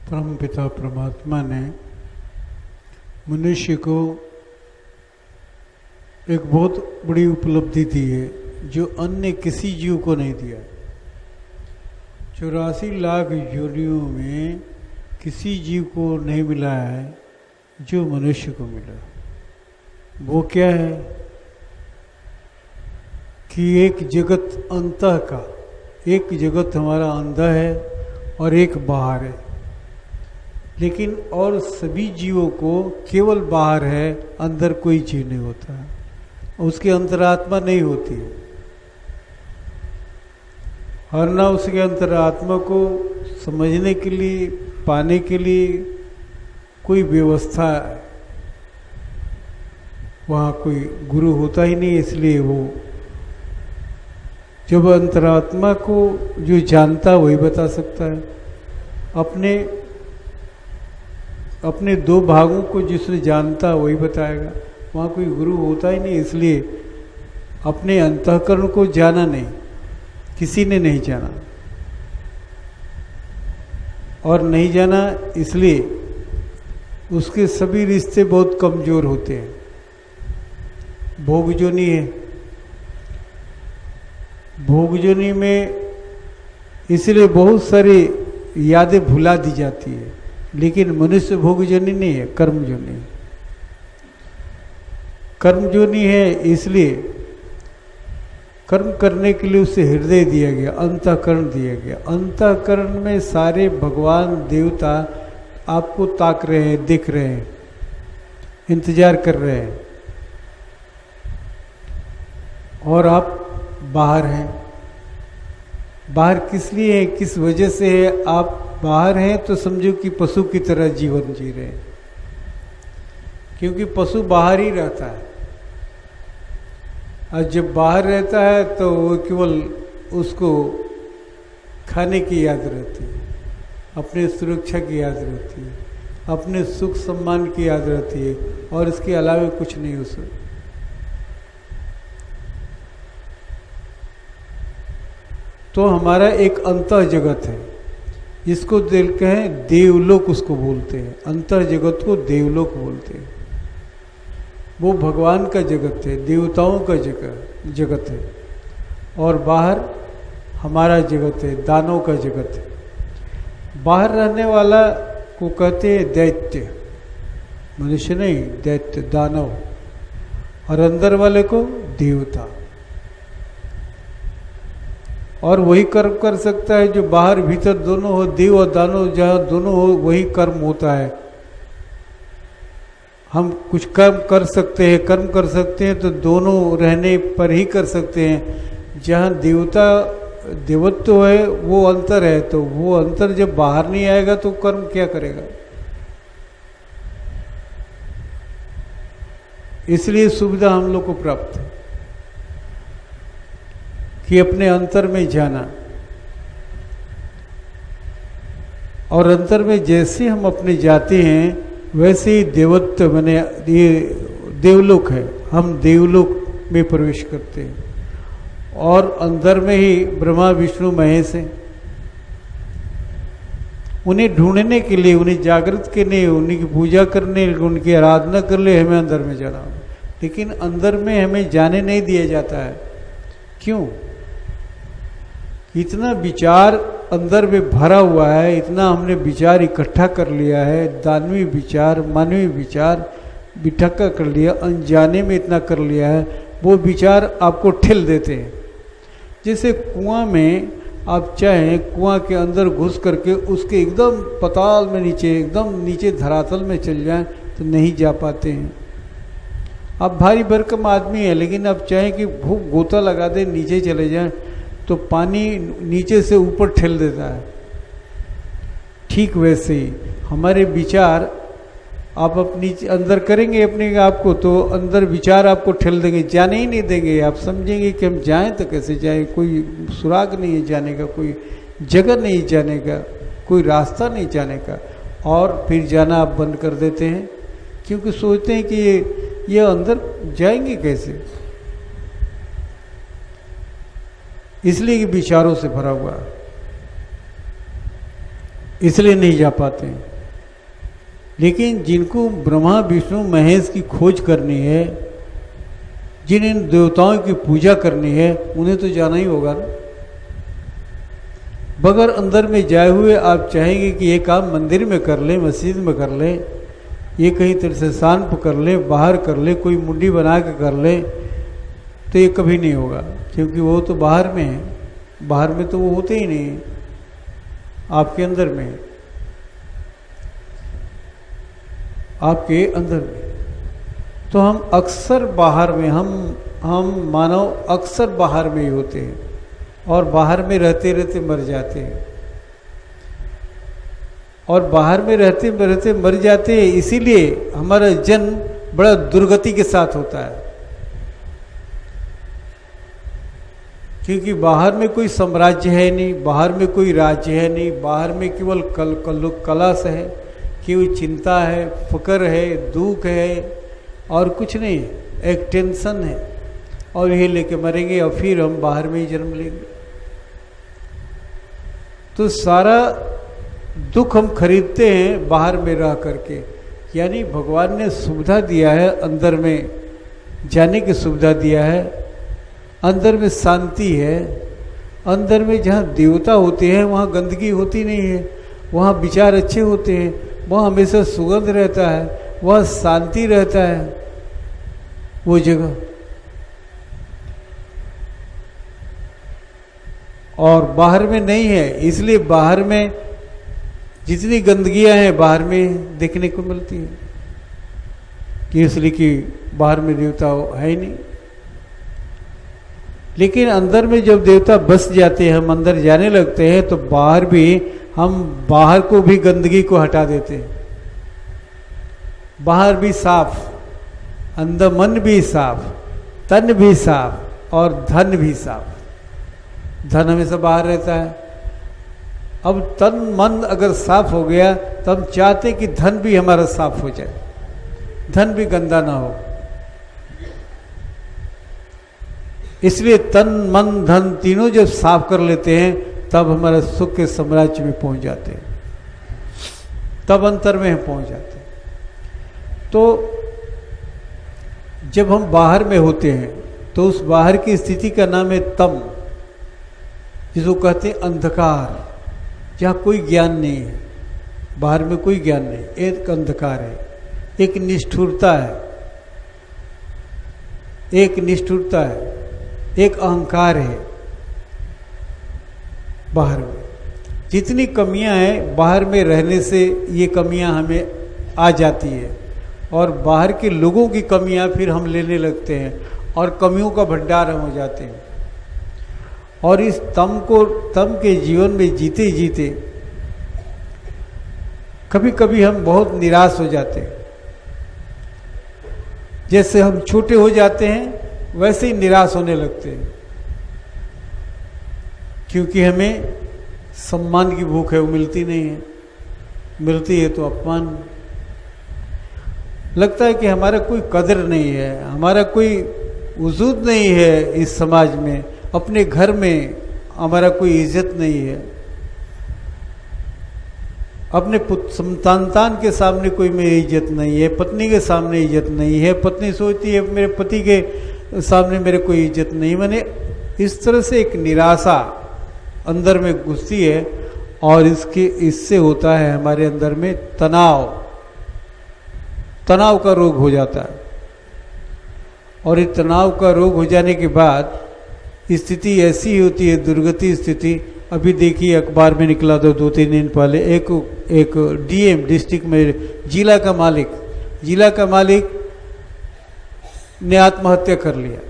परमपिता परमात्मा ने मनुष्य को एक बहुत बड़ी उपलब्धि दी है जो अन्य किसी जीव को नहीं दिया। 84 लाख योनियों में किसी जीव को नहीं मिला है जो मनुष्य को मिला। वो क्या है कि एक जगत अंतः का, एक जगत हमारा अंदर है और एक बाहर है, लेकिन और सभी जीवों को केवल बाहर है, अंदर कोई जीव नहीं होता है, उसकी अंतरात्मा नहीं होती है और ना उसके अंतरात्मा को समझने के लिए, पाने के लिए कोई व्यवस्था है। वहाँ कोई गुरु होता ही नहीं, इसलिए वो जब अंतरात्मा को जो जानता वही बता सकता है। अपने दो भागों को जिसने जानता वही बताएगा। वहाँ कोई गुरु होता ही नहीं, इसलिए अपने अंतःकरण को जाना नहीं, किसी ने नहीं जाना और नहीं जाना इसलिए उसके सभी रिश्ते बहुत कमजोर होते हैं। भोगजोनी है, भोगजोनी में इसलिए बहुत सारी यादें भुला दी जाती है, लेकिन मनुष्य भोगजोनी नहीं है, कर्मजोनी। कर्मजोनी है इसलिए कर्म करने के लिए उसे हृदय दिया गया, अंतःकरण दिया गया। अंतःकरण में सारे भगवान देवता आपको ताक रहे हैं, दिख रहे हैं, इंतजार कर रहे हैं और आप बाहर हैं। बाहर किस लिए है, किस वजह से है? आप बाहर हैं तो समझो कि पशु की तरह जीवन जी रहे हैं, क्योंकि पशु बाहर ही रहता है और जब बाहर रहता है तो वो केवल उसको खाने की याद रहती है, अपने सुरक्षा की याद रहती है, अपने सुख सम्मान की याद रहती है और इसके अलावा कुछ नहीं उसे। तो हमारा एक अंतः जगत है, जिसको दिल कहें देवलोक उसको बोलते हैं। अंतः जगत को देवलोक बोलते हैं। वो भगवान का जगत है, देवताओं का जगत है और बाहर हमारा जगत है, दानव का जगत है। बाहर रहने वाला को कहते हैं दैत्य, मनुष्य नहीं, दैत्य दानव, और अंदर वाले को देवता। और वही कर्म कर सकता है जो बाहर भीतर दोनों हो, देव और दानव जहाँ दोनों हो वही कर्म होता है। हम कुछ कर्म कर सकते हैं, कर्म कर सकते हैं तो दोनों रहने पर ही कर सकते हैं। जहाँ देवत्व है वो अंतर है, तो वो अंतर जब बाहर नहीं आएगा तो कर्म क्या करेगा? इसलिए सुविधा हम लोग को प्राप्त है कि अपने अंतर में जाना, और अंतर में जैसे हम अपने जाते हैं वैसे ही देवत्व माने ये देवलोक है, हम देवलोक में प्रवेश करते हैं और अंदर में ही ब्रह्मा विष्णु महेश हैं। उन्हें ढूंढने के लिए, उन्हें जागृत करने, उन्हीं की पूजा करने, उनकी आराधना कर ले हमें अंदर में जाना, लेकिन अंदर में हमें जाने नहीं दिया जाता है। क्यों? इतना विचार अंदर में भरा हुआ है, इतना हमने विचार इकट्ठा कर लिया है, दानवी विचार, मानवीय विचार इकट्ठा कर लिया, अनजाने में इतना कर लिया है, वो विचार आपको ठेल देते हैं। जैसे कुआं में आप चाहें कुआं के अंदर घुस करके उसके एकदम पताल में नीचे, एकदम नीचे धरातल में चल जाएं तो नहीं जा पाते हैं। आप भारी भरकम आदमी है, लेकिन आप चाहें कि खूब गोता लगा दें, नीचे चले जाएं तो पानी नीचे से ऊपर ठेल देता है। ठीक वैसे ही हमारे विचार आप अपनी अंदर करेंगे अपने आप को, तो अंदर विचार आपको ठेल देंगे, जाने ही नहीं देंगे। आप समझेंगे कि हम जाएं तो कैसे जाएं, कोई सुराग नहीं है जाने का, कोई जगह नहीं जाने का, कोई रास्ता नहीं जाने का, और फिर जाना आप बंद कर देते हैं क्योंकि सोचते हैं कि ये अंदर जाएंगे कैसे, इसलिए कि विचारों से भरा हुआ है। इसलिए नहीं जा पाते हैं। लेकिन जिनको ब्रह्मा विष्णु महेश की खोज करनी है, जिन इन देवताओं की पूजा करनी है, उन्हें तो जाना ही होगा ना। बगैर अंदर में जाए हुए आप चाहेंगे कि ये काम मंदिर में कर लें, मस्जिद में कर लें, ये कहीं तीर्थ स्थान पर कर लें, बाहर कर लें, कोई मुंडी बना के कर लें, तो ये कभी नहीं होगा, क्योंकि वो तो बाहर में है। बाहर में तो वो होते ही नहीं, आपके अंदर में, आपके अंदर में। तो हम अक्सर बाहर में, हम मानव अक्सर बाहर में ही होते हैं और बाहर में रहते रहते मर जाते हैं। और बाहर में रहते रहते मर जाते हैं, इसीलिए हमारा जन्म बड़ा दुर्गति के साथ होता है। क्योंकि बाहर में कोई साम्राज्य है नहीं, बाहर में कोई राज्य है नहीं, बाहर में केवल कलश है, केवल चिंता है, फिक्र है, दुख है और कुछ नहीं है, एक टेंशन है, और यही लेके मरेंगे और फिर हम बाहर में ही जन्म लेंगे। तो सारा दुख हम खरीदते हैं बाहर में रह करके। यानी भगवान ने सुविधा दिया है, अंदर में जाने की सुविधा दिया है, अंदर में शांति है, अंदर में जहाँ देवता होते हैं वहाँ गंदगी होती नहीं है, वहाँ विचार अच्छे होते हैं, वहाँ हमेशा सुगंध रहता है, वहाँ शांति रहता है वो जगह। और बाहर में नहीं है, इसलिए बाहर में जितनी गंदगियां हैं बाहर में देखने को मिलती है, कि इसलिए कि बाहर में देवता है ही नहीं। लेकिन अंदर में जब देवता बस जाते हैं, हम अंदर जाने लगते हैं, तो बाहर भी हम बाहर को भी गंदगी को हटा देते हैं। बाहर भी साफ, अंदर मन भी साफ, तन भी साफ और धन भी साफ। धन हमेशा बाहर रहता है। अब तन मन अगर साफ हो गया तो हम चाहते कि धन भी हमारा साफ हो जाए, धन भी गंदा ना हो। इसलिए तन मन धन तीनों जब साफ कर लेते हैं तब हमारा सुख के साम्राज्य में पहुंच जाते हैं, तब अंतर में हम पहुंच जाते हैं। तो जब हम बाहर में होते हैं तो उस बाहर की स्थिति का नाम है तम, जिसको कहते हैं अंधकार, जहाँ कोई ज्ञान नहीं है। बाहर में कोई ज्ञान नहीं, एक अंधकार है, एक निष्ठुरता है, एक निष्ठुरता है, एक अहंकार है। बाहर में जितनी कमियां हैं, बाहर में रहने से ये कमियां हमें आ जाती है, और बाहर के लोगों की कमियां फिर हम लेने लगते हैं और कमियों का भंडार हम हो जाते हैं। और इस तम के जीवन में जीते जीते कभी कभी हम बहुत निराश हो जाते हैं। जैसे हम छोटे हो जाते हैं वैसे ही निराश होने लगते हैं, क्योंकि हमें सम्मान की भूख है, वो मिलती नहीं है, मिलती है तो अपमान। लगता है कि हमारा कोई कदर नहीं है, हमारा कोई वजूद नहीं है इस समाज में, अपने घर में हमारा कोई इज्जत नहीं है, अपने संतान के सामने कोई मेरी इज्जत नहीं है, पत्नी के सामने इज्जत नहीं है, पत्नी सोचती है मेरे पति के सामने मेरे कोई इज्जत नहीं। मैंने इस तरह से एक निराशा अंदर में घुसती है, और इससे होता है हमारे अंदर में तनाव का रोग हो जाता है। और इस तनाव का रोग हो जाने के बाद स्थिति ऐसी होती है, दुर्गति स्थिति। अभी देखिए अखबार में निकला था 2-3 दिन पहले, एक डीएम डिस्ट्रिक्ट में जिला का मालिक ने आत्महत्या कर लिया।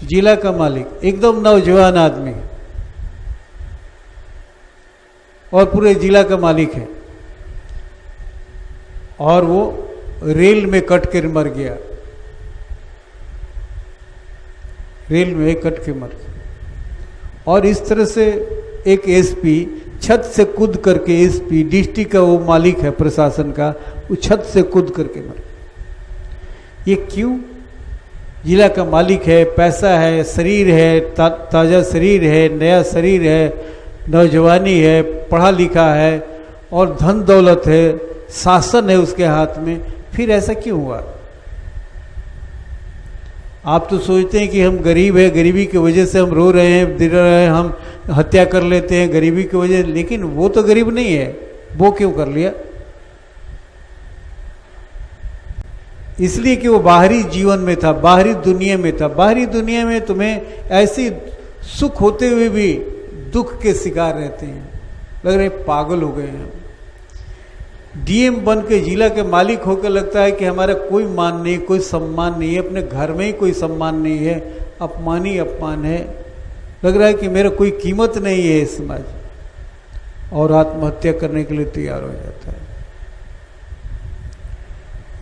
जिला का मालिक एकदम नौजवान आदमी और पूरे जिला का मालिक है, और वो रेल में कट कर मर गया, रेल में कट के मर गया। और इस तरह से एक एसपी छत से कूद करके, एसपी डिस्ट्रिक्ट का वो मालिक है प्रशासन का, वो छत से कूद करके मर गया। ये क्यों? जिला का मालिक है, पैसा है, शरीर है, ताज़ा शरीर है, नया शरीर है, नौजवानी है, पढ़ा लिखा है, और धन दौलत है, शासन है उसके हाथ में, फिर ऐसा क्यों हुआ? आप तो सोचते हैं कि हम गरीब है, गरीबी की वजह से हम रो रहे हैं, दिल रहे हैं, हम हत्या कर लेते हैं गरीबी की वजह, लेकिन वो तो गरीब नहीं है, वो क्यों कर लिया? इसलिए कि वो बाहरी जीवन में था, बाहरी दुनिया में था। बाहरी दुनिया में तुम्हें ऐसी सुख होते हुए भी दुख के शिकार रहते हैं, लग रहे पागल हो गए हैं। डीएम बन के जिला के मालिक होकर लगता है कि हमारा कोई मान नहीं, कोई सम्मान नहीं है, अपने घर में ही कोई सम्मान नहीं है, अपमान ही अपमान है, लग रहा है कि मेरा कोई कीमत नहीं है इस समाज, और आत्महत्या करने के लिए तैयार हो जाता है।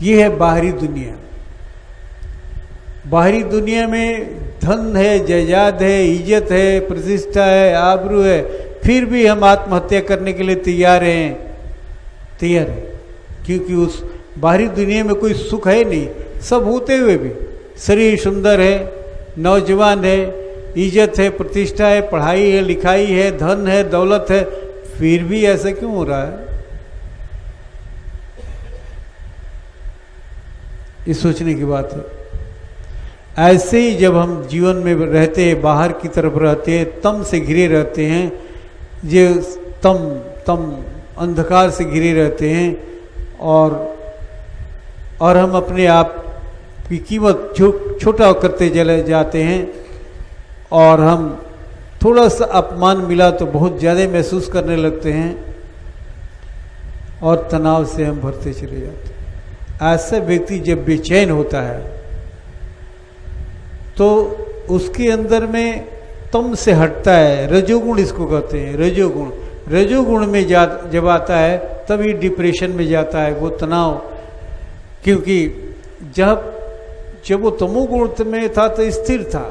ये है बाहरी दुनिया। बाहरी दुनिया में धन है, जायदाद है, इज्जत है, प्रतिष्ठा है, आबरू है, फिर भी हम आत्महत्या करने के लिए तैयार हैं, तैयार है, क्योंकि उस बाहरी दुनिया में कोई सुख है नहीं। सब होते हुए भी शरीर सुंदर है, नौजवान है, इज्जत है, प्रतिष्ठा है, पढ़ाई है, लिखाई है, धन है, दौलत है, फिर भी ऐसा क्यों हो रहा है? ये सोचने की बात है। ऐसे ही जब हम जीवन में रहते हैं, बाहर की तरफ रहते हैं, तम से घिरे रहते हैं, ये तम अंधकार से घिरे रहते हैं, और हम अपने आप की कीमत छोटा करते चले जाते हैं, और हम थोड़ा सा अपमान मिला तो बहुत ज़्यादा महसूस करने लगते हैं, और तनाव से हम भरते चले जाते हैं। ऐसा व्यक्ति जब बेचैन होता है तो उसके अंदर में तम से हटता है, रजोगुण इसको कहते हैं, रजोगुण। रजोगुण में जब आता है तभी डिप्रेशन में जाता है, वो तनाव। क्योंकि जब वो तमोगुण में था तो स्थिर था,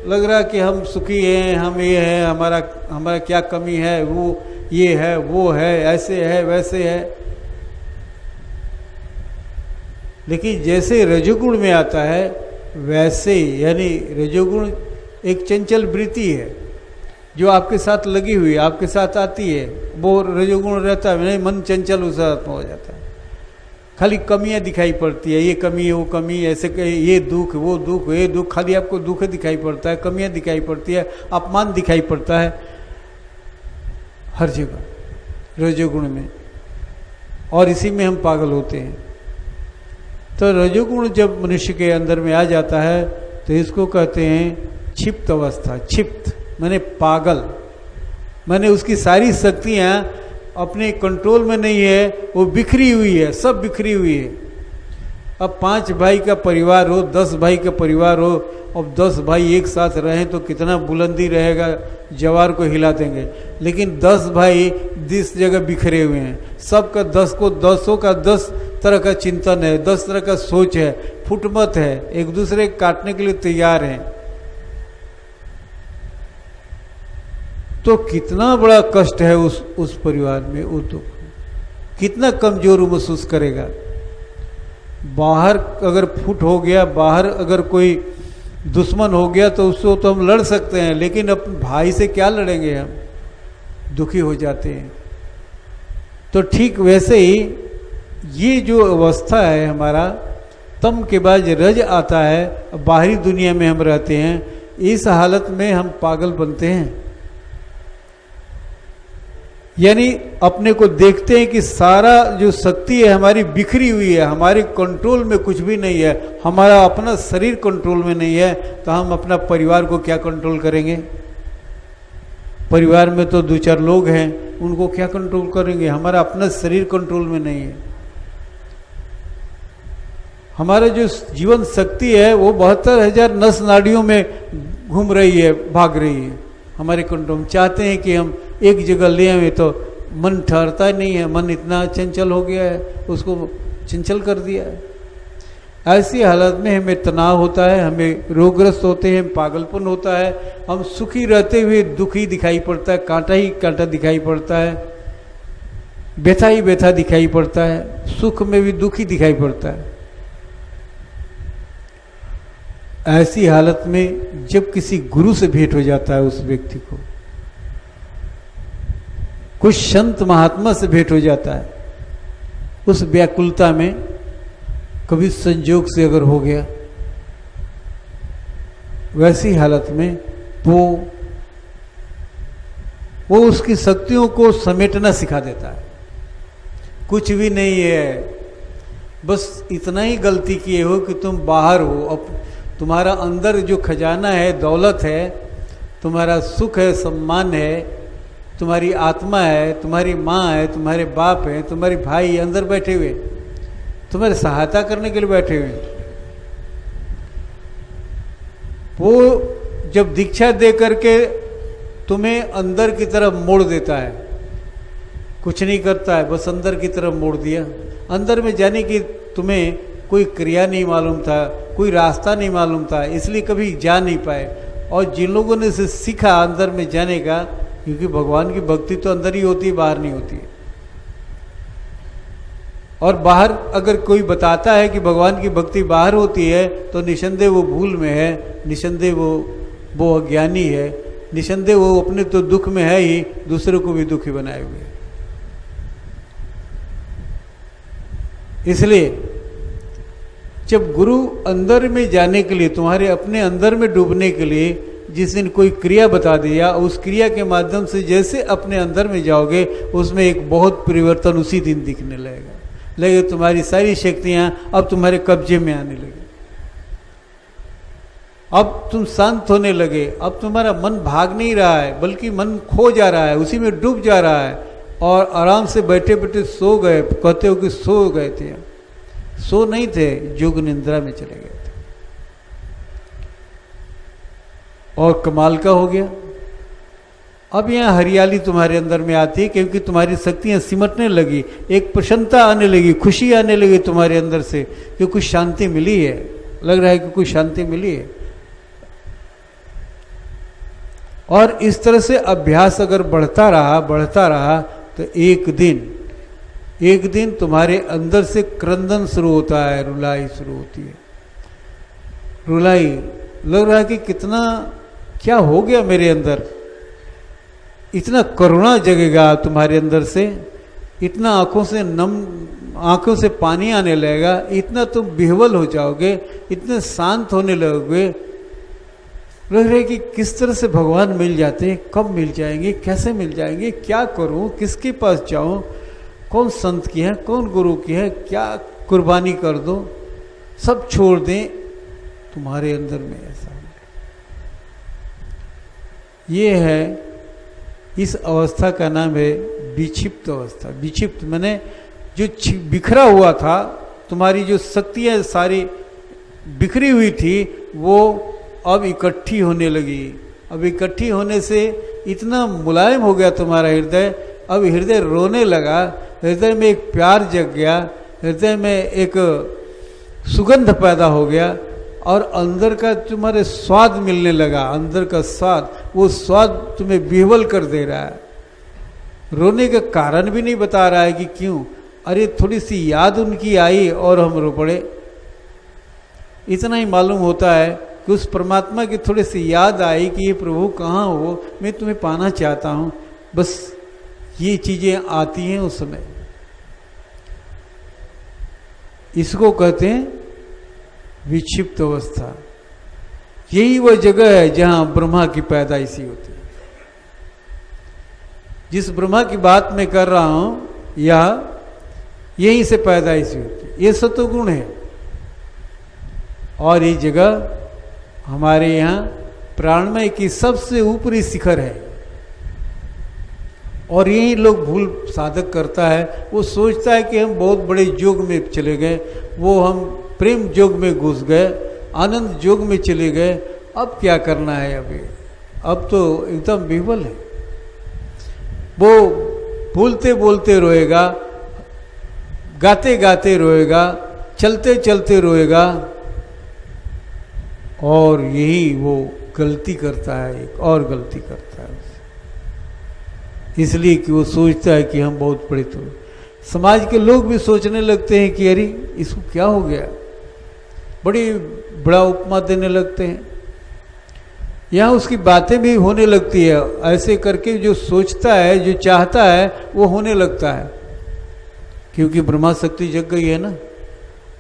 लग रहा कि हम सुखी हैं, हम ये हैं, हमारा क्या कमी है, वो ये है, वो है, ऐसे है, वैसे है। लेकिन जैसे रजोगुण में आता है वैसे ही, यानी रजोगुण एक चंचल वृत्ति है जो आपके साथ लगी हुई है, आपके साथ आती है, वो रजोगुण रहता है, नहीं मन चंचल उस में हो जाता है, खाली कमियां दिखाई पड़ती है, ये कमी है, वो कमी, ऐसे ये दुख, वो दुख, ये दुख, खाली आपको दुख दिखाई पड़ता है, कमियां दिखाई पड़ती है, अपमान दिखाई पड़ता है हर जगह रजोगुण में, और इसी में हम पागल होते हैं। तो रजोगुण जब मनुष्य के अंदर में आ जाता है तो इसको कहते हैं क्षिप्त अवस्था। क्षिप्त माने पागल, माने उसकी सारी शक्तियाँ अपने कंट्रोल में नहीं है, वो बिखरी हुई है, सब बिखरी हुई है। अब 5 भाई का परिवार हो, 10 भाई का परिवार हो, अब 10 भाई एक साथ रहें तो कितना बुलंदी रहेगा, जवार को हिला देंगे। लेकिन 10 भाई 10 जगह बिखरे हुए हैं, सबका 10 का 10 तरह का चिंतन है, 10 तरह का सोच है, फुटमत है, एक दूसरे को काटने के लिए तैयार हैं। तो कितना बड़ा कष्ट है उस परिवार में, वो तो कितना कमजोर महसूस करेगा। बाहर अगर फुट हो गया, बाहर अगर कोई दुश्मन हो गया तो उसको तो हम लड़ सकते हैं, लेकिन अपने भाई से क्या लड़ेंगे, हम दुखी हो जाते हैं। तो ठीक वैसे ही ये जो अवस्था है हमारा, तम के बाद रज आता है, बाहरी दुनिया में हम रहते हैं, इस हालत में हम पागल बनते हैं। यानी अपने को देखते हैं कि सारा जो शक्ति है हमारी बिखरी हुई है, हमारे कंट्रोल में कुछ भी नहीं है, हमारा अपना शरीर कंट्रोल में नहीं है, तो हम अपना परिवार को क्या कंट्रोल करेंगे? परिवार में तो 2-4 लोग हैं, उनको क्या कंट्रोल करेंगे? हमारा अपना शरीर कंट्रोल में नहीं है। हमारा जो जीवन शक्ति है वो 72,000 नस नाड़ियों में घूम रही है, भाग रही है हमारे कंट्रोल में। चाहते हैं कि हम एक जगह ले आए तो मन ठहरता नहीं है, मन इतना चंचल हो गया है, उसको चंचल कर दिया है। ऐसी हालत में हमें तनाव होता है, हमें रोगग्रस्त होते हैं, पागलपन होता है, हम सुखी रहते हुए दुखी दिखाई पड़ता है, कांटा ही कांटा दिखाई पड़ता है, व्यथा ही व्यथा दिखाई पड़ता है, सुख में भी दुखी दिखाई पड़ता है। ऐसी हालत में जब किसी गुरु से भेंट हो जाता है उस व्यक्ति को, कुछ संत महात्मा से भेंट हो जाता है, उस व्याकुलता में कभी संजोग से अगर हो गया, वैसी हालत में वो उसकी शक्तियों को समेटना सिखा देता है। कुछ भी नहीं है, बस इतना ही गलती किए हो कि तुम बाहर हो, अब तुम्हारा अंदर जो खजाना है, दौलत है, तुम्हारा सुख है, सम्मान है, तुम्हारी आत्मा है, तुम्हारी माँ है, तुम्हारे बाप है, तुम्हारे भाई अंदर बैठे हुए, तुम्हारी सहायता करने के लिए बैठे हुए। वो जब दीक्षा दे करके तुम्हें अंदर की तरफ मोड़ देता है, कुछ नहीं करता है, बस अंदर की तरफ मोड़ दिया। अंदर में जाने की तुम्हें कोई क्रिया नहीं मालूम था, कोई रास्ता नहीं मालूम था, इसलिए कभी जा नहीं पाए। और जिन लोगों ने इसे सीखा अंदर में जाने का, क्योंकि भगवान की भक्ति तो अंदर ही होती है, बाहर नहीं होती है। और बाहर अगर कोई बताता है कि भगवान की भक्ति बाहर होती है, तो निसंदेह वो भूल में है, निसंदेह वो अज्ञानी है, निसंदेह वो अपने तो दुख में है ही, दूसरों को भी दुखी बनाए हुए। इसलिए जब गुरु अंदर में जाने के लिए, तुम्हारे अपने अंदर में डूबने के लिए जिस दिन कोई क्रिया बता दिया, उस क्रिया के माध्यम से जैसे अपने अंदर में जाओगे, उसमें एक बहुत परिवर्तन उसी दिन दिखने लगेगा। तुम्हारी सारी शक्तियां अब तुम्हारे कब्जे में आने लगे, अब तुम शांत होने लगे, अब तुम्हारा मन भाग नहीं रहा है, बल्कि मन खो जा रहा है, उसी में डूब जा रहा है, और आराम से बैठे बैठे सो गए। कहते हो कि सो गए थे, सो नहीं थे, जोग निंद्रा में चले गए थे। और कमाल का हो गया, अब यहाँ हरियाली तुम्हारे अंदर में आती है, क्योंकि तुम्हारी शक्तियां सिमटने लगी, एक प्रसन्नता आने लगी, खुशी आने लगी तुम्हारे अंदर से, कि कुछ शांति मिली है, लग रहा है कि कुछ शांति मिली है। और इस तरह से अभ्यास अगर बढ़ता रहा तो एक दिन तुम्हारे अंदर से क्रंदन शुरू होता है, रुलाई शुरू होती है। रुलाई लग रहा है कि कितना क्या हो गया मेरे अंदर, इतना करुणा जगेगा तुम्हारे अंदर से, इतना आंखों से पानी आने लगेगा, इतना तुम विह्वल हो जाओगे, इतने शांत होने लगोगे। लग रहा है कि किस तरह से भगवान मिल जाते हैं, कब मिल जाएंगे, कैसे मिल जाएंगे, क्या करूं, किसके पास जाऊं, कौन संत की है, कौन गुरु की है, क्या कुर्बानी कर दो, सब छोड़ दें। तुम्हारे अंदर में ऐसा ये है, इस अवस्था का नाम है विक्षिप्त अवस्था। विक्षिप्त माने जो बिखरा हुआ था, तुम्हारी जो शक्तियां सारी बिखरी हुई थी, वो अब इकट्ठी होने लगी। अब इकट्ठी होने से इतना मुलायम हो गया तुम्हारा हृदय, अब हृदय रोने लगा, हृदय में एक प्यार जग गया, हृदय में एक सुगंध पैदा हो गया, और अंदर का तुम्हारे स्वाद मिलने लगा, अंदर का स्वाद, वो स्वाद तुम्हें विह्वल कर दे रहा है। रोने का कारण भी नहीं बता रहा है कि क्यों, अरे थोड़ी सी याद उनकी आई और हम रो पड़े। इतना ही मालूम होता है कि उस परमात्मा की थोड़ी सी याद आई कि ये प्रभु कहाँ हो, मैं तुम्हें पाना चाहता हूँ, बस ये चीजें आती हैं उस समय। इसको कहते हैं विक्षिप्त अवस्था। यही वह जगह है जहां ब्रह्मा की पैदाइशी होती है। जिस ब्रह्मा की बात मैं कर रहा हूं, यहीं से पैदाइशी होती है, ये सत्वगुण है। और ये जगह हमारे यहाँ प्राणमय की सबसे ऊपरी शिखर है, और यही लोग भूल साधक करता है। वो सोचता है कि हम बहुत बड़े योग में चले गए, वो हम प्रेम योग में घुस गए, आनंद योग में चले गए, अब क्या करना है, अभी अब तो एकदम विह्वल है। वो बोलते बोलते रोएगा, गाते गाते रोएगा, चलते चलते रोएगा, और यही वो गलती करता है, एक और गलती करता है, इसलिए कि वो सोचता है कि हम बहुत बड़े। तो समाज के लोग भी सोचने लगते हैं कि अरे इसको क्या हो गया, बड़ी बड़ा उपमा देने लगते हैं। यहाँ उसकी बातें भी होने लगती है, ऐसे करके जो सोचता है, जो चाहता है वो होने लगता है, क्योंकि ब्रह्मा शक्ति जग गई है ना।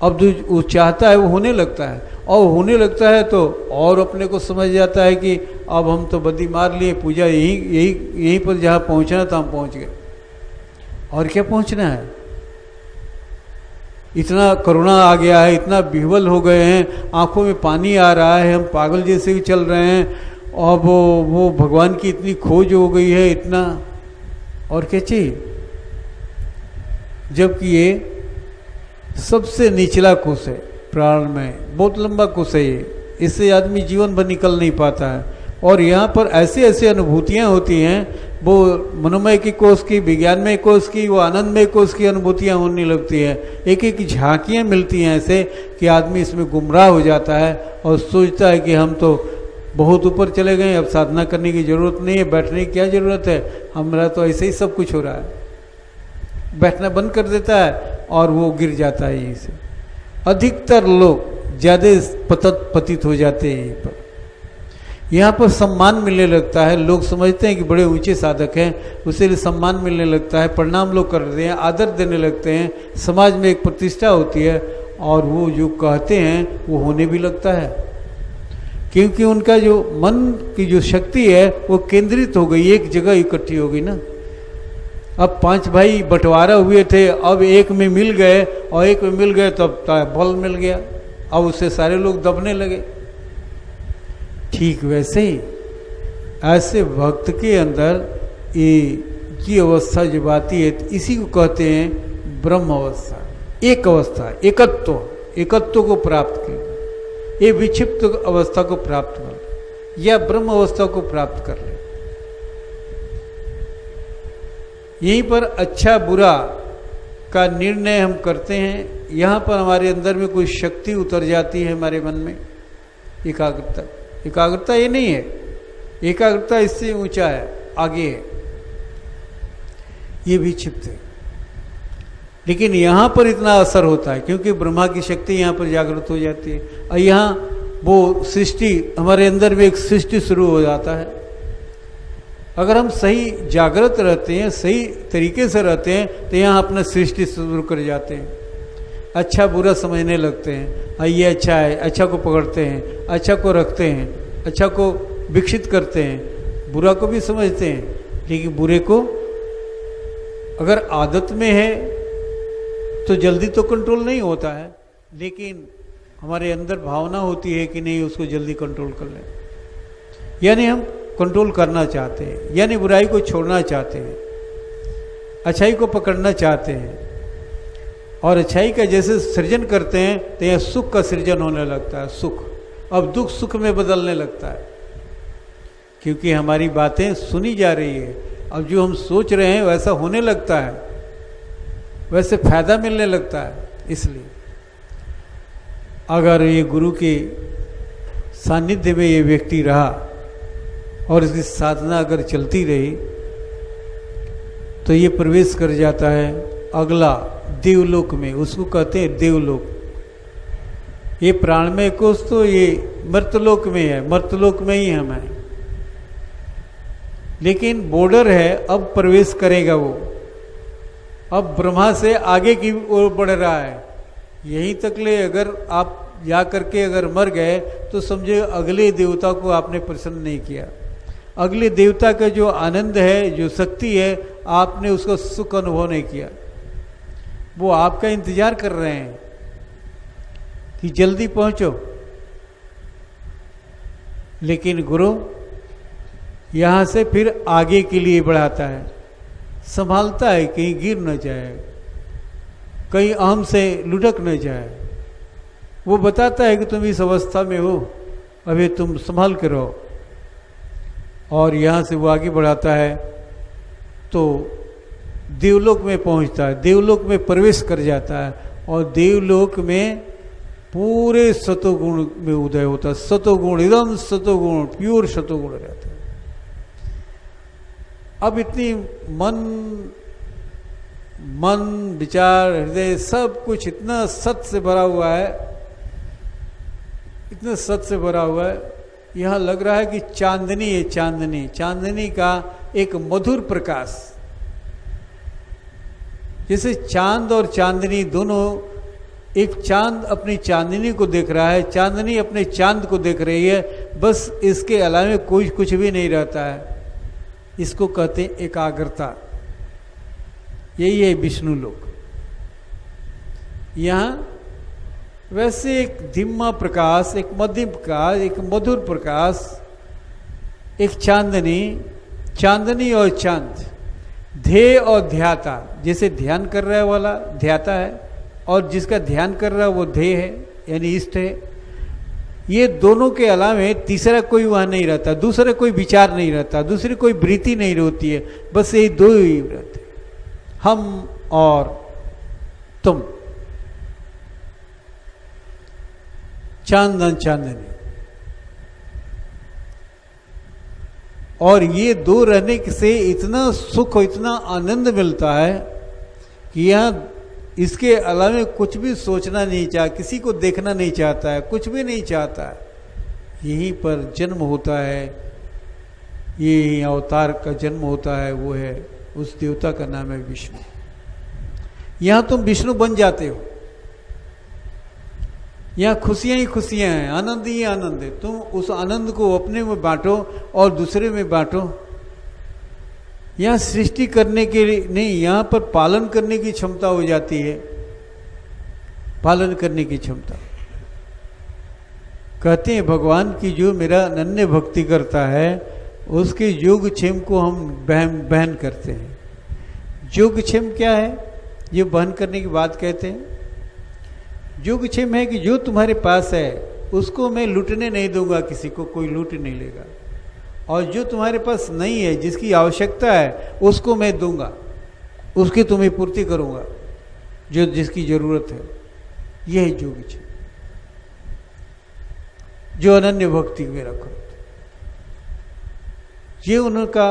अब जो वो चाहता है वो होने लगता है, और होने लगता है तो और अपने को समझ जाता है कि अब हम तो बद्दी मार लिए, पूजा यहीं पर जहाँ पहुँचना था हम पहुँच गए, और क्या पहुँचना है। इतना करुणा आ गया है, इतना विह्वल हो गए हैं, आंखों में पानी आ रहा है, हम पागल जैसे ही चल रहे हैं, और वो भगवान की इतनी खोज हो गई है, इतना और क्या चाहिए। जबकि ये सबसे निचला कोष है प्राण में, बहुत लंबा कोष है ये, इससे आदमी जीवन भर निकल नहीं पाता है। और यहाँ पर ऐसे ऐसे अनुभूतियाँ होती हैं, वो मनोमय की कोष की, विज्ञानमय कोष की, वो आनंदमय कोष की अनुभूतियाँ होने लगती है। एक एक झांकियाँ मिलती हैं ऐसे कि आदमी इसमें गुमराह हो जाता है और सोचता है कि हम तो बहुत ऊपर चले गए, अब साधना करने की ज़रूरत नहीं है, बैठने की क्या ज़रूरत है, हमारा तो ऐसे ही सब कुछ हो रहा है। बैठना बंद कर देता है और वो गिर जाता है। यहीं से अधिकतर लोग ज़्यादा पतित हो जाते हैं। यहाँ पर सम्मान मिलने लगता है, लोग समझते हैं कि बड़े ऊंचे साधक हैं, उसे सम्मान मिलने लगता है, प्रणाम लोग करते हैं, आदर देने लगते हैं, समाज में एक प्रतिष्ठा होती है, और वो जो कहते हैं वो होने भी लगता है, क्योंकि उनका जो मन की जो शक्ति है वो केंद्रित हो गई, एक जगह इकट्ठी हो गई ना। अब 5 भाई बंटवारा हुए थे, अब एक में मिल गए, और एक में मिल गए तो अब बल मिल गया, अब उससे सारे लोग दबने लगे। ठीक वैसे ही ऐसे भक्त के अंदर ये अवस्था जब आती है, इसी को कहते हैं ब्रह्म अवस्था, एक अवस्था, एकत्व को प्राप्त कर, ये विक्षिप्त अवस्था को प्राप्त कर, या ब्रह्म अवस्था को प्राप्त कर ले। यहीं पर अच्छा बुरा का निर्णय हम करते हैं, यहाँ पर हमारे अंदर में कोई शक्ति उतर जाती है हमारे मन में। एकाग्रता ये नहीं है, एकाग्रता इससे ऊंचा है, आगे है, ये भी क्षिप्त है। लेकिन यहाँ पर इतना असर होता है क्योंकि ब्रह्मा की शक्ति यहाँ पर जागृत हो जाती है, और यहाँ वो सृष्टि, हमारे अंदर में एक सृष्टि शुरू हो जाता है। अगर हम सही जागृत रहते हैं, सही तरीके से रहते हैं, तो यहाँ अपना सृष्टि शुरू कर जाते हैं, अच्छा बुरा समझने लगते हैं। ये अच्छा है, अच्छा को पकड़ते हैं, अच्छा को रखते हैं, अच्छा को विकसित करते हैं, बुरा को भी समझते हैं। लेकिन बुरे को अगर आदत में है तो जल्दी तो कंट्रोल नहीं होता है, लेकिन हमारे अंदर भावना होती है कि नहीं उसको जल्दी कंट्रोल कर लें, यानी हम कंट्रोल करना चाहते हैं, यानी बुराई को छोड़ना चाहते हैं, अच्छाई को पकड़ना चाहते हैं, और अच्छाई का जैसे सृजन करते हैं तो यह सुख का सृजन होने लगता है। सुख अब दुख सुख में बदलने लगता है, क्योंकि हमारी बातें सुनी जा रही है। अब जो हम सोच रहे हैं वैसा होने लगता है, वैसे फायदा मिलने लगता है। इसलिए अगर ये गुरु के सानिध्य में ये व्यक्ति रहा और इसकी साधना अगर चलती रही तो ये प्रवेश कर जाता है अगला देवलोक में, उसको कहते हैं देवलोक। ये प्राणमय कोष तो ये मर्तलोक में है, मर्तलोक में ही हम हैं, लेकिन बॉर्डर है, अब प्रवेश करेगा वो, अब ब्रह्मा से आगे की ओर बढ़ रहा है। यहीं तक ले अगर आप जा करके अगर मर गए तो समझे अगले देवता को आपने प्रसन्न नहीं किया, अगले देवता का जो आनंद है, जो शक्ति है, आपने उसका सुख अनुभव नहीं किया। वो आपका इंतजार कर रहे हैं कि जल्दी पहुंचो, लेकिन गुरु यहां से फिर आगे के लिए बढ़ाता है, संभालता है कहीं गिर न जाए, कहीं अहम से लुढ़क न जाए। वो बताता है कि तुम इस अवस्था में हो, अभी तुम संभाल के रहो, और यहाँ से वो आगे बढ़ाता है तो देवलोक में पहुँचता है, देवलोक में प्रवेश कर जाता है, और देवलोक में पूरे सतोगुण में उदय होता है। सतोगुण, एकदम सतोगुण, प्योर सतोगुण रहता है। अब इतनी मन विचार हृदय सब कुछ इतना सत से भरा हुआ है, इतना सत से भरा हुआ है, यहाँ लग रहा है कि चांदनी है, चांदनी, चांदनी का एक मधुर प्रकाश। जैसे चांद और चांदनी दोनों, एक चांद अपनी चांदनी को देख रहा है, चांदनी अपने चांद को देख रही है, बस इसके अलावा कोई कुछ भी नहीं रहता है। इसको कहते हैं एकाग्रता। यही है विष्णु लोक। यहाँ वैसे एक धीमा प्रकाश, एक मध्यम प्रकाश, एक मधुर प्रकाश, एक चांदनी, चांदनी और चांद, ध्येय और ध्याता। जैसे ध्यान कर रहा है वाला ध्याता है, और जिसका ध्यान कर रहा है वो ध्येय है, यानी इष्ट है। ये दोनों के अलावा तीसरा कोई वहां नहीं रहता, दूसरा कोई विचार नहीं रहता, दूसरी कोई वृत्ति नहीं होती है, बस यही दो ही रहते, हम और तुम, चांदन चांदनी। और ये दो रहने से इतना सुख, इतना आनंद मिलता है कि यहाँ इसके अलावा कुछ भी सोचना नहीं चाहता, किसी को देखना नहीं चाहता है, कुछ भी नहीं चाहता है। यहीं पर जन्म होता है, ये अवतार का जन्म होता है, वो है उस देवता का नाम है विष्णु। यहाँ तुम विष्णु बन जाते हो। यहाँ खुशियां ही खुशियां हैं, आनंद ही आनंद है। तुम उस आनंद को अपने में बांटो और दूसरे में बांटो। यहाँ सृष्टि करने के लिए नहीं, यहाँ पर पालन करने की क्षमता हो जाती है, पालन करने की क्षमता। कहते हैं भगवान की जो मेरा अनन्य भक्ति करता है उसके योगक्षेम को हम बहन करते हैं। योगक्षेम क्या है? ये बहन करने की बात कहते हैं। योगक्षेम है कि जो तुम्हारे पास है उसको मैं लूटने नहीं दूंगा, किसी को कोई लूट नहीं लेगा। और जो तुम्हारे पास नहीं है, जिसकी आवश्यकता है, उसको मैं दूंगा, उसकी तुम्हें पूर्ति करूंगा, जो जिसकी जरूरत है। यह है योगक्षेम, जो अनन्य भक्ति में रखो। ये उनका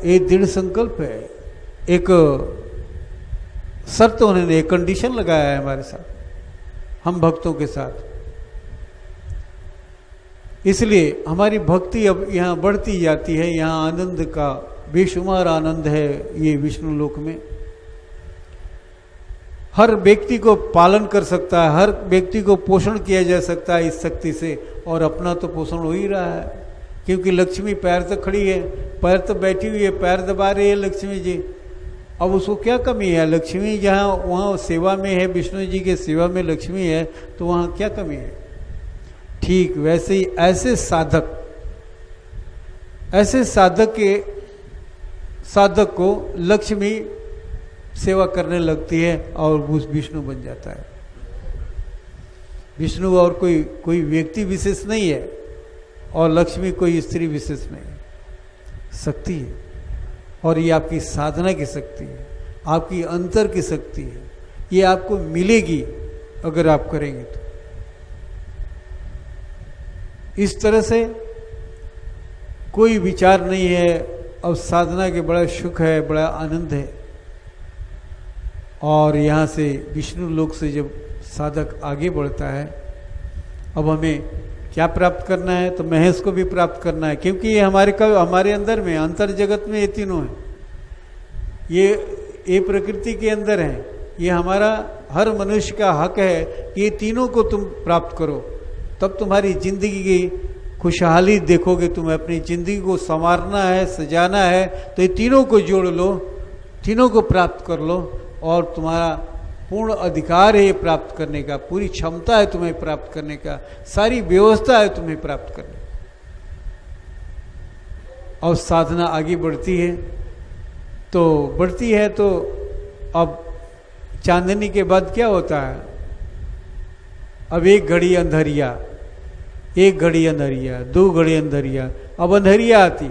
एक दृढ़ संकल्प है, एक शर्त उन्होंने, एक कंडीशन लगाया है हमारे साथ, हम भक्तों के साथ। इसलिए हमारी भक्ति अब यहाँ बढ़ती जाती है। यहाँ आनंद का बेशुमार आनंद है ये विष्णु लोक में। हर व्यक्ति को पालन कर सकता है, हर व्यक्ति को पोषण किया जा सकता है इस शक्ति से। और अपना तो पोषण हो ही रहा है, क्योंकि लक्ष्मी पैर तो खड़ी है, पैर तो बैठी हुई है, पैर दबा रही है लक्ष्मी जी। अब उसको क्या कमी है? लक्ष्मी जहाँ वहाँ सेवा में है, विष्णु जी के सेवा में लक्ष्मी है, तो वहाँ क्या कमी है? ठीक वैसे ही ऐसे साधक को लक्ष्मी सेवा करने लगती है और वो विष्णु बन जाता है। विष्णु और कोई व्यक्ति विशेष नहीं है, और लक्ष्मी कोई स्त्री विशेष नहीं है, शक्ति है। और ये आपकी साधना की शक्ति है, आपकी अंतर की शक्ति है। ये आपको मिलेगी अगर आप करेंगे तो। इस तरह से कोई विचार नहीं है, अब साधना के बड़ा सुख है, बड़ा आनंद है। और यहाँ से विष्णु लोक से जब साधक आगे बढ़ता है, अब हमें क्या प्राप्त करना है? तो महेश को भी प्राप्त करना है, क्योंकि ये हमारे अंदर में, अंतर जगत में ये तीनों हैं। ये प्रकृति के अंदर है। ये हमारा हर मनुष्य का हक है कि ये तीनों को तुम प्राप्त करो, तब तुम्हारी जिंदगी की खुशहाली देखोगे। तुम्हें अपनी जिंदगी को संवारना है, सजाना है, तो ये तीनों को जोड़ लो, तीनों को प्राप्त कर लो, और तुम्हारा पूर्ण अधिकार है ये प्राप्त करने का, पूरी क्षमता है तुम्हें प्राप्त करने का, सारी व्यवस्था है तुम्हें प्राप्त करने का। और साधना आगे बढ़ती है तो अब चांदनी के बाद क्या होता है? अब एक घड़ी अंधेरिया, 2 घड़ी अंधेरिया, अब अंधेरिया आती,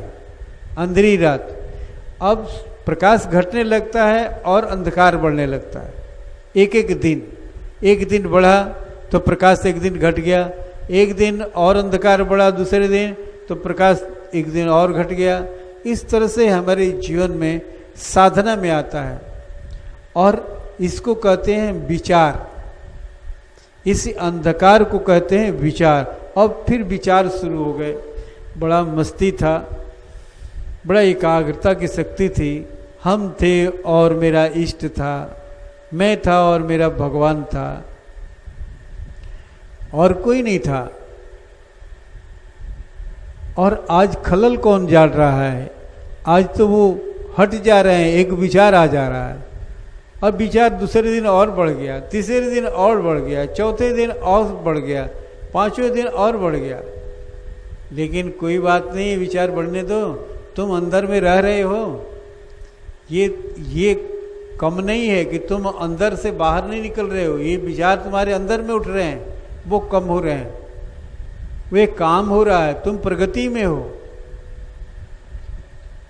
अंधेरी रात। अब प्रकाश घटने लगता है और अंधकार बढ़ने लगता है। एक दिन बढ़ा तो प्रकाश एक दिन घट गया, एक दिन और अंधकार बढ़ा, दूसरे दिन तो प्रकाश एक दिन और घट गया। इस तरह से हमारे जीवन में साधना में आता है, और इसको कहते हैं विचार। इस अंधकार को कहते हैं विचार, अब फिर विचार शुरू हो गए। बड़ा मस्ती था, बड़ा एकाग्रता की शक्ति थी। हम थे और मेरा इष्ट था, मैं था और मेरा भगवान था, और कोई नहीं था। और आज खलल कौन जान रहा है? आज तो वो हट जा रहे हैं, एक विचार आ जा रहा है। अब विचार दूसरे दिन और बढ़ गया, तीसरे दिन और बढ़ गया, चौथे दिन और बढ़ गया, पांचवें दिन और बढ़ गया। लेकिन कोई बात नहीं, विचार बढ़ने दो, तुम अंदर में रह रहे हो। ये कम नहीं है कि तुम अंदर से बाहर नहीं निकल रहे हो। ये विचार तुम्हारे अंदर में उठ रहे हैं, वो कम हो रहे हैं, वे काम हो रहा है, तुम प्रगति में हो,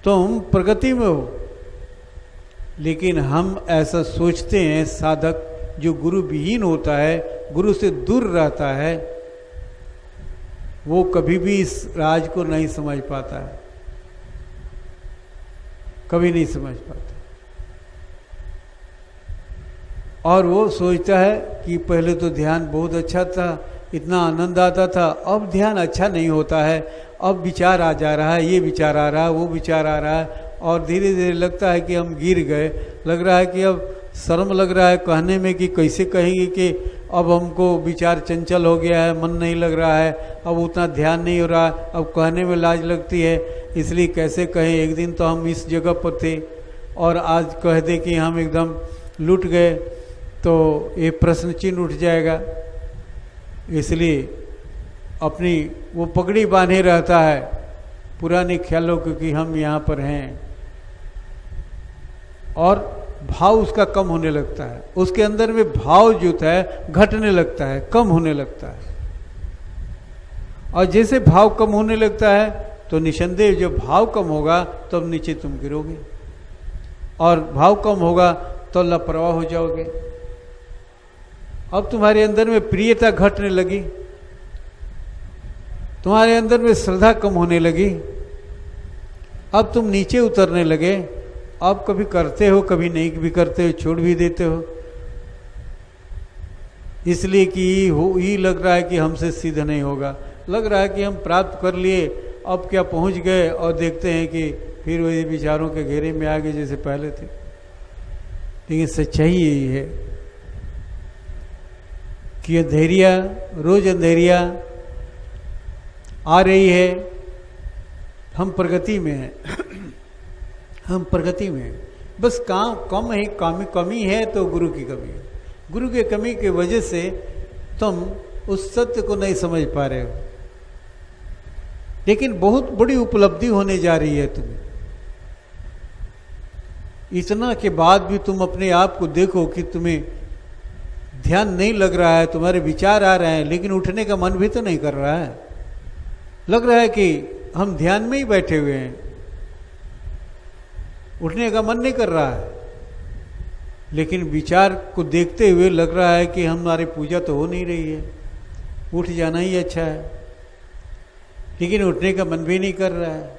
तुम प्रगति में हो। लेकिन हम ऐसा सोचते हैं, साधक जो गुरु विहीन होता है, गुरु से दूर रहता है, वो कभी भी इस राज को नहीं समझ पाता है, कभी नहीं समझ पाता। और वो सोचता है कि पहले तो ध्यान बहुत अच्छा था, इतना आनंद आता था, अब ध्यान अच्छा नहीं होता है, अब विचार आ जा रहा है, ये विचार आ रहा है, वो विचार आ रहा है, और धीरे धीरे लगता है कि हम गिर गए। लग रहा है कि अब शर्म लग रहा है कहने में कि कैसे कहेंगे कि अब हमको विचार चंचल हो गया है, मन नहीं लग रहा है, अब उतना ध्यान नहीं हो रहा है, अब कहने में लाज लगती है, इसलिए कैसे कहें। एक दिन तो हम इस जगह पर थे और आज कह दे कि हम एकदम लूट गए तो ये प्रश्न चिन्ह उठ जाएगा। इसलिए अपनी वो पगड़ी बांधे रहता है पुराने ख्यालों को कि हम यहाँ पर हैं, और भाव उसका कम होने लगता है। उसके अंदर में भाव जो है घटने लगता है, कम होने लगता है। और जैसे भाव कम होने लगता है तो निसंदेह जब भाव कम होगा तब तो नीचे तुम गिरोगे, और भाव कम होगा तो लापरवाह हो जाओगे। अब तुम्हारे अंदर में प्रियता घटने लगी, तुम्हारे अंदर में श्रद्धा कम होने लगी, अब तुम नीचे उतरने लगे। अब कभी करते हो, कभी नहीं भी करते हो, छोड़ भी देते हो, इसलिए कि ये लग रहा है कि हमसे सिद्ध नहीं होगा, लग रहा है कि हम प्राप्त कर लिए, अब क्या पहुंच गए, और देखते हैं कि फिर वही विचारों के घेरे में आ गए जैसे पहले थे। लेकिन सच्चाई यही है कि अंधेरिया, रोज अंधेरिया आ रही है, हम प्रगति में हैं, हम प्रगति में हैं। बस काम कम है, कमी है तो गुरु की कमी है। गुरु की कमी की वजह से तुम उस सत्य को नहीं समझ पा रहे हो। लेकिन बहुत बड़ी उपलब्धि होने जा रही है तुम्हें। इतना के बाद भी तुम अपने आप को देखो कि तुम्हें ध्यान नहीं लग रहा है, तुम्हारे विचार आ रहे हैं, लेकिन उठने का मन भी तो नहीं कर रहा है। लग रहा है कि हम ध्यान में ही बैठे हुए हैं, उठने का मन नहीं कर रहा है। लेकिन विचार को देखते हुए लग रहा है कि हमारी पूजा तो हो नहीं रही है, उठ जाना ही अच्छा है, लेकिन उठने का मन भी नहीं कर रहा है।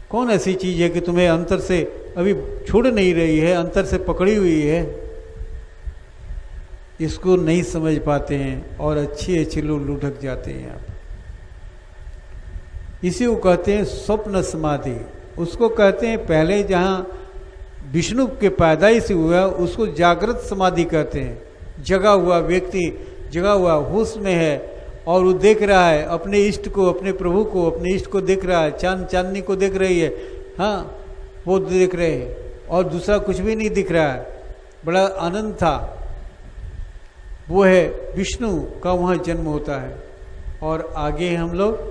कौन ऐसी चीज है कि तुम्हें अंतर से अभी छोड़ नहीं रही है, अंतर से पकड़ी हुई है? इसको नहीं समझ पाते हैं और अच्छे लोग लुढ़क जाते हैं यहाँ पर। इसी को कहते हैं स्वप्न समाधि। उसको कहते हैं पहले जहाँ विष्णु के पैदाइश हुआ उसको जागृत समाधि कहते हैं। जगा हुआ व्यक्ति, जगा हुआ होश में है और वो देख रहा है अपने इष्ट को, अपने प्रभु को, अपने इष्ट को देख रहा है, चांद चांदनी को देख रही है, हाँ वो देख रहे हैं, और दूसरा कुछ भी नहीं दिख रहा है। बड़ा आनंद था। वो है विष्णु का वहाँ जन्म होता है। और आगे हम लोग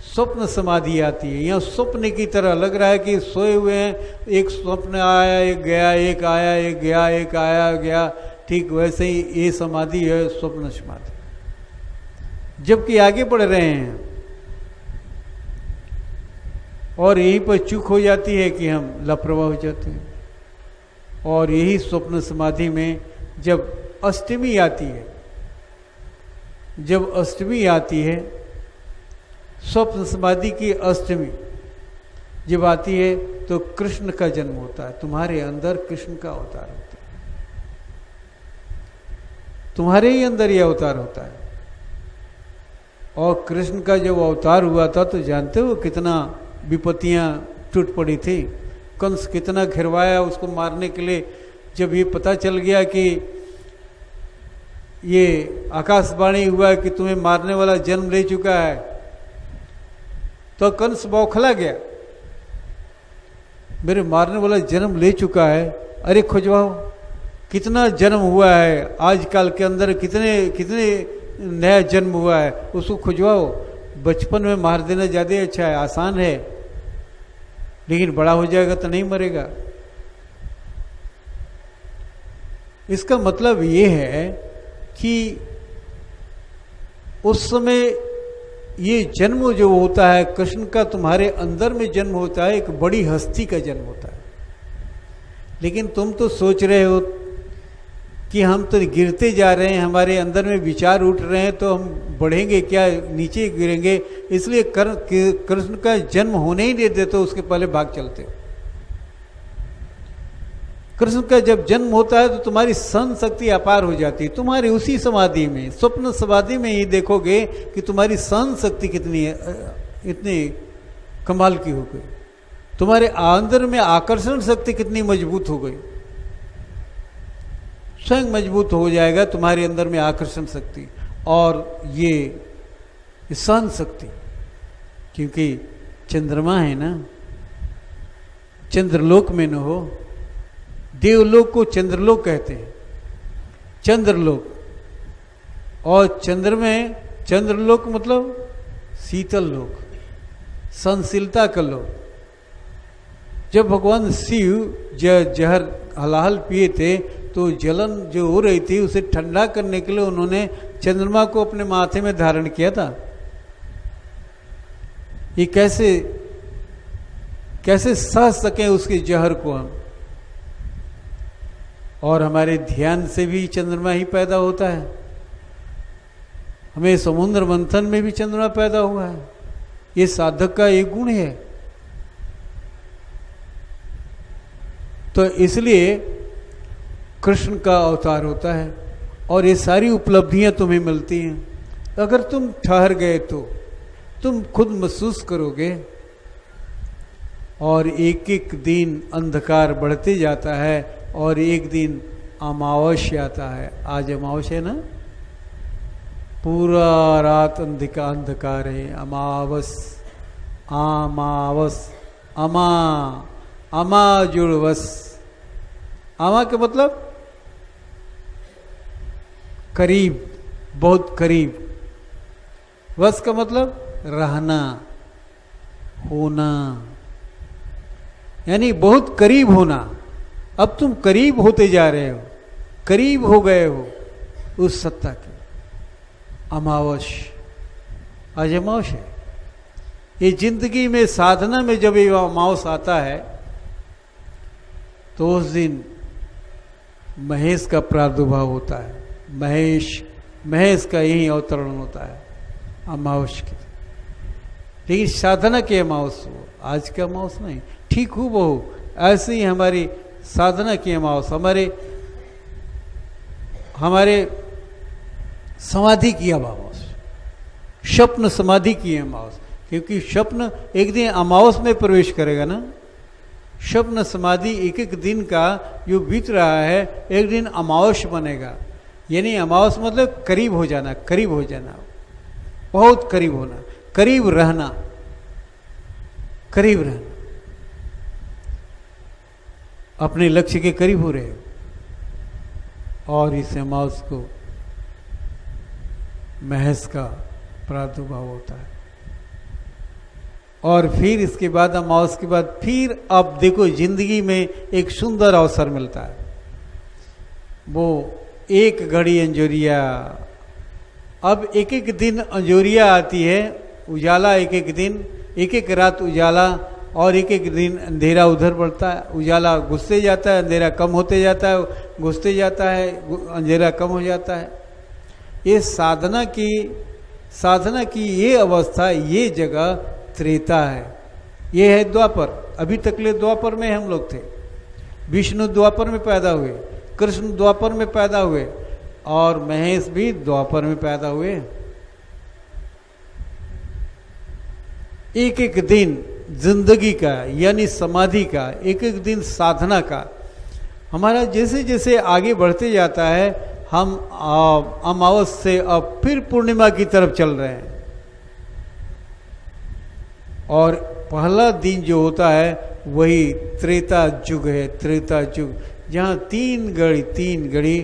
स्वप्न समाधि आती है। यहाँ स्वप्न की तरह लग रहा है कि सोए हुए हैं, एक स्वप्न आया एक गया, एक आया एक गया, एक आया गया, ठीक वैसे ही ये समाधि है, स्वप्न समाधि। जबकि आगे बढ़ रहे हैं और यहीं पर चूक हो जाती है कि हम लापरवाह हो जाते हैं। और यही स्वप्न समाधि में जब अष्टमी आती है, जब अष्टमी आती है, स्वप्न समाधि की अष्टमी जब आती है तो कृष्ण का जन्म होता है। तुम्हारे अंदर कृष्ण का अवतार होता है, तुम्हारे ही अंदर यह अवतार होता है। और कृष्ण का जब अवतार हुआ था तो जानते हो कितना विपत्तियां टूट पड़ी थी। कंस कितना घिरवाया उसको मारने के लिए। जब ये पता चल गया कि ये आकाशवाणी हुआ कि तुम्हें मारने वाला जन्म ले चुका है, तो कंस बौखला गया। मेरे मारने वाला जन्म ले चुका है, अरे खुजवाओ, कितना जन्म हुआ है आजकल के अंदर, कितने कितने नया जन्म हुआ है, उसको खुजवाओ। बचपन में मार देना ज़्यादा अच्छा है, आसान है, लेकिन बड़ा हो जाएगा तो नहीं मरेगा। इसका मतलब ये है कि उस समय ये जन्म जो होता है कृष्ण का, तुम्हारे अंदर में जन्म होता है, एक बड़ी हस्ती का जन्म होता है। लेकिन तुम तो सोच रहे हो कि हम तो गिरते जा रहे हैं, हमारे अंदर में विचार उठ रहे हैं, तो हम बढ़ेंगे क्या, नीचे गिरेंगे। इसलिए कृष्ण का जन्म होने ही नहीं देते, उसके पहले भाग चलते हो। कृष्ण का जब जन्म होता है तो तुम्हारी सहन शक्ति अपार हो जाती है। तुम्हारी उसी समाधि में, स्वप्न समाधि में ही देखोगे कि तुम्हारी सहन शक्ति कितनी है, इतनी कमाल की हो गई। तुम्हारे अंदर में आकर्षण शक्ति कितनी मजबूत हो गई, स्वयं मजबूत हो जाएगा तुम्हारे अंदर में आकर्षण शक्ति और ये सहन शक्ति। क्योंकि चंद्रमा है ना, चंद्रलोक में न हो, देवलोक को चंद्रलोक कहते हैं, चंद्रलोक। और चंद्र में, चंद्रलोक मतलब शीतल लोक, सहनशीलता का लोक। जब भगवान शिव जहर हलाहल पिए थे तो जलन जो हो रही थी उसे ठंडा करने के लिए उन्होंने चंद्रमा को अपने माथे में धारण किया था। ये कैसे कैसे सह सके उसके जहर को हम। और हमारे ध्यान से भी चंद्रमा ही पैदा होता है, हमें समुद्र मंथन में भी चंद्रमा पैदा हुआ है। ये साधक का एक गुण है। तो इसलिए कृष्ण का अवतार होता है और ये सारी उपलब्धियां तुम्हें मिलती हैं। अगर तुम ठहर गए तो तुम खुद महसूस करोगे। और एक एक दिन अंधकार बढ़ते जाता है और एक दिन अमावस्या आता है। आज अमावस्या ना, पूरा रात अंधकार है। अमावस अमा अमा जुड़वस। अमा के मतलब करीब, बहुत करीब। वस का मतलब रहना, होना, यानी बहुत करीब होना। अब तुम करीब होते जा रहे हो, करीब हो गए हो उस सत्ता के। अमावस, आज अमावस है। ये जिंदगी में साधना में जब ये अमावस आता है तो उस दिन महेश का प्रादुर्भाव होता है। महेश का यही अवतरण होता है अमावस की। लेकिन साधना के अमावस हो, आज का अमावस नहीं। ठीक हो बहु ऐसे ही हमारी साधना की अमावस, हमारे समाधि की अमावस, स्वप्न समाधि की अमावस। क्योंकि स्वप्न एक दिन अमावस में प्रवेश करेगा ना। स्वप्न समाधि एक एक दिन का जो बीत रहा है एक दिन अमावस बनेगा। यानी अमावस मतलब करीब हो जाना, करीब हो जाना, बहुत करीब होना, करीब रहना, करीब रहना, अपने लक्ष्य के करीब हो रहे हो। और इस अमावस को महेश का प्रादुर्भाव होता है। और फिर इसके बाद अमावस के बाद फिर अब देखो जिंदगी में एक सुंदर अवसर मिलता है। वो एक घड़ी अंजोरिया, अब एक एक दिन अंजोरिया आती है, उजाला एक एक दिन, एक एक रात उजाला, और एक एक दिन अंधेरा उधर बढ़ता है। उजाला घुसते जाता है, अंधेरा कम होते जाता है, घुसते जाता है, अंधेरा कम हो जाता है। ये साधना की ये अवस्था, ये जगह त्रेता है। ये है द्वापर। अभी तकले द्वापर में हम लोग थे। विष्णु द्वापर में पैदा हुए, कृष्ण द्वापर में पैदा हुए और महेश भी द्वापर में पैदा हुए। एक एक दिन जिंदगी का यानी समाधि का, एक एक दिन साधना का हमारा जैसे जैसे आगे बढ़ते जाता है, हम अमावस से अब फिर पूर्णिमा की तरफ चल रहे हैं। और पहला दिन जो होता है वही त्रेता युग है, त्रेता युग, जहाँ तीन घड़ी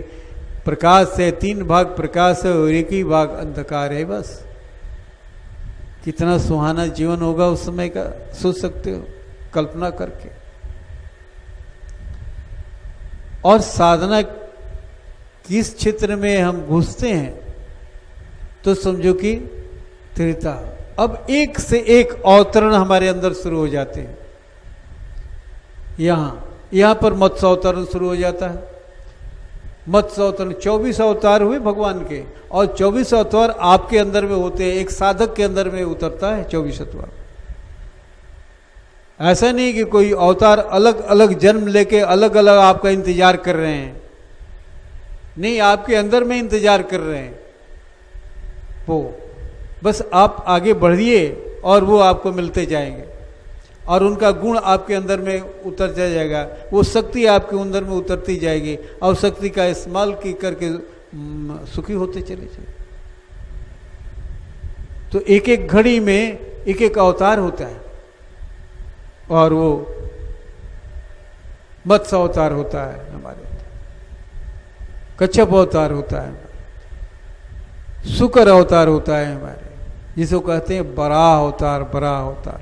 प्रकाश है, 3 भाग प्रकाश है और 1 ही भाग अंधकार है। बस कितना सुहाना जीवन होगा उस समय का, सोच सकते हो कल्पना करके। और साधना किस क्षेत्र में हम घुसते हैं तो समझो कि त्रेता। अब एक से एक अवतरण हमारे अंदर शुरू हो जाते हैं। यहां पर मत्स्य अवतरण शुरू हो जाता है। मत्स्य अवतरण 24 अवतार हुए भगवान के, और 24 अवतार आपके अंदर में होते हैं, एक साधक के अंदर में उतरता है 24 अवतार। ऐसा नहीं कि कोई अवतार अलग अलग जन्म लेके अलग अलग आपका इंतजार कर रहे हैं, नहीं, आपके अंदर में इंतजार कर रहे हैं वो। बस आप आगे बढ़िए और वो आपको मिलते जाएंगे, और उनका गुण आपके अंदर में उतरता जाएगा, वो शक्ति आपके अंदर में उतरती जाएगी, और शक्ति का इस्तेमाल की करके सुखी होते चले जाए। तो एक एक घड़ी में एक एक अवतार होता है, और वो मत्स्य अवतार होता है हमारे, कच्छप अवतार होता है, शुक्र अवतार होता है हमारे, जिसको कहते हैं बराह अवतार। बराह अवतार,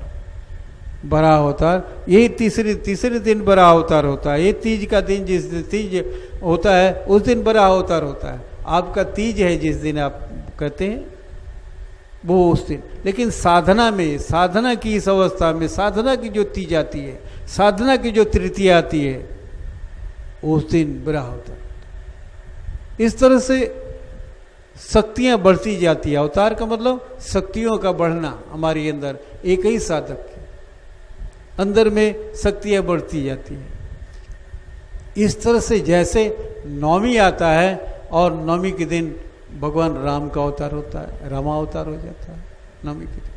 बराह अवतार, यही तीसरे दिन बराह अवतार होता है। ये तीज का दिन, जिस दिन तीज होता है उस दिन बराह अवतार होता है। आपका तीज है जिस दिन आप कहते हैं वो उस दिन। लेकिन साधना में, साधना की इस अवस्था में, साधना की जो तीज आती है, साधना की जो तृतीया आती है, उस दिन बराह अवतार। इस तरह से शक्तियां बढ़ती जाती है। अवतार का मतलब शक्तियों का बढ़ना हमारे अंदर, एक ही साधक के अंदर में शक्तियां बढ़ती जाती हैं। इस तरह से जैसे नवमी आता है, और नवमी के दिन भगवान राम का अवतार होता है, रामा अवतार हो जाता है नवमी के दिन।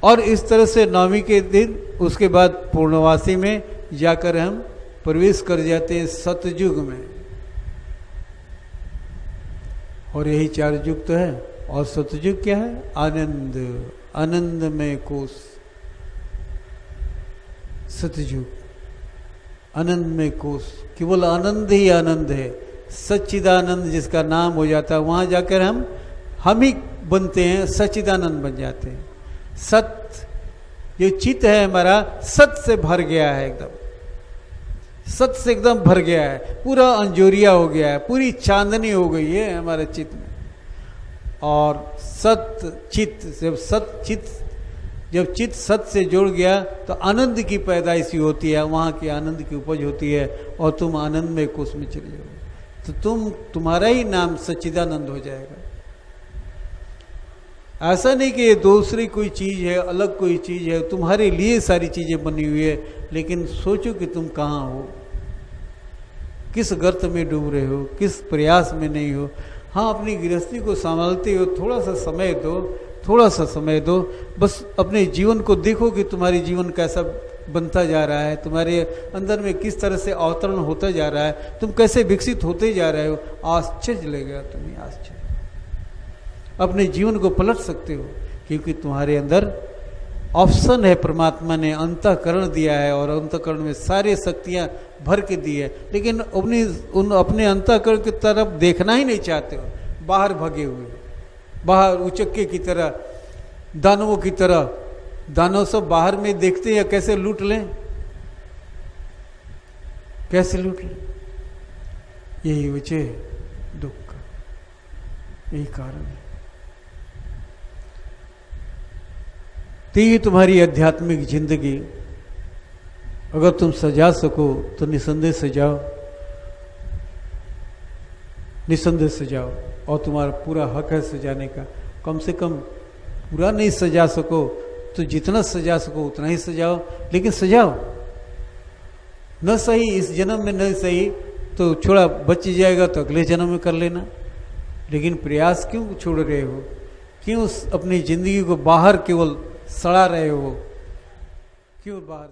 और इस तरह से नवमी के दिन उसके बाद पूर्णवासी में जाकर हम प्रवेश कर जाते हैं सतयुग में। और यही 4 युग तो है। और सतयुग क्या है? आनंद, आनंद में कोष। सतयुग आनंद में कोष, केवल आनंद ही आनंद है। सच्चिदानंद जिसका नाम हो जाता है, वहां जाकर हम ही बनते हैं, सच्चिदानंद बन जाते हैं। सत, ये चित्त है हमारा, सत से भर गया है, एकदम सत से एकदम भर गया है, पूरा अंजोरिया हो गया है, पूरी चांदनी हो गई है हमारे चित्त में। और सत चित्त, जब चित्त सत से जुड़ गया तो आनंद की पैदाइश होती है, वहाँ की आनंद की उपज होती है, और तुम आनंद में कोष में चले जाओगे तो तुम्हारा ही नाम सच्चिदानंद हो जाएगा। ऐसा नहीं कि ये दूसरी कोई चीज़ है, अलग कोई चीज़ है, तुम्हारे लिए सारी चीज़ें बनी हुई है, लेकिन सोचो कि तुम कहाँ हो, किस गर्त में डूब रहे हो, किस प्रयास में नहीं हो। हाँ, अपनी गृहस्थी को संभालते हो, थोड़ा सा समय दो, थोड़ा सा समय दो, बस अपने जीवन को देखो कि तुम्हारी जीवन कैसा बनता जा रहा है, तुम्हारे अंदर में किस तरह से अवतरण होता जा रहा है, तुम कैसे विकसित होते जा रहे हो। आश्चर्य लगेगा तुम्हें, आश्चर्य। अपने जीवन को पलट सकते हो, क्योंकि तुम्हारे अंदर ऑप्शन है, परमात्मा ने अंतःकरण दिया है, और अंतःकरण में सारी शक्तियां भर के दी है, लेकिन अपने अंतःकरण की तरफ देखना ही नहीं चाहते हो, बाहर भगे हुए, बाहर उचक्के की तरह, दानवों की तरह। दानव सब बाहर में देखते हैं कैसे लूट लें, कैसे लूट लें। यही वजह है दुख का, यही कारण है। तो ये तुम्हारी आध्यात्मिक जिंदगी अगर तुम सजा सको तो निसंदेह सजाओ, निसंदेह सजाओ, और तुम्हारा पूरा हक है सजाने का। कम से कम पूरा नहीं सजा सको तो जितना सजा सको उतना ही सजाओ, लेकिन सजाओ। न सही इस जन्म में, न सही तो थोड़ा बच जाएगा तो अगले जन्म में कर लेना, लेकिन प्रयास क्यों छोड़ रहे हो? क्यों अपनी जिंदगी को बाहर केवल सड़ा रहे हो, क्यों बाहर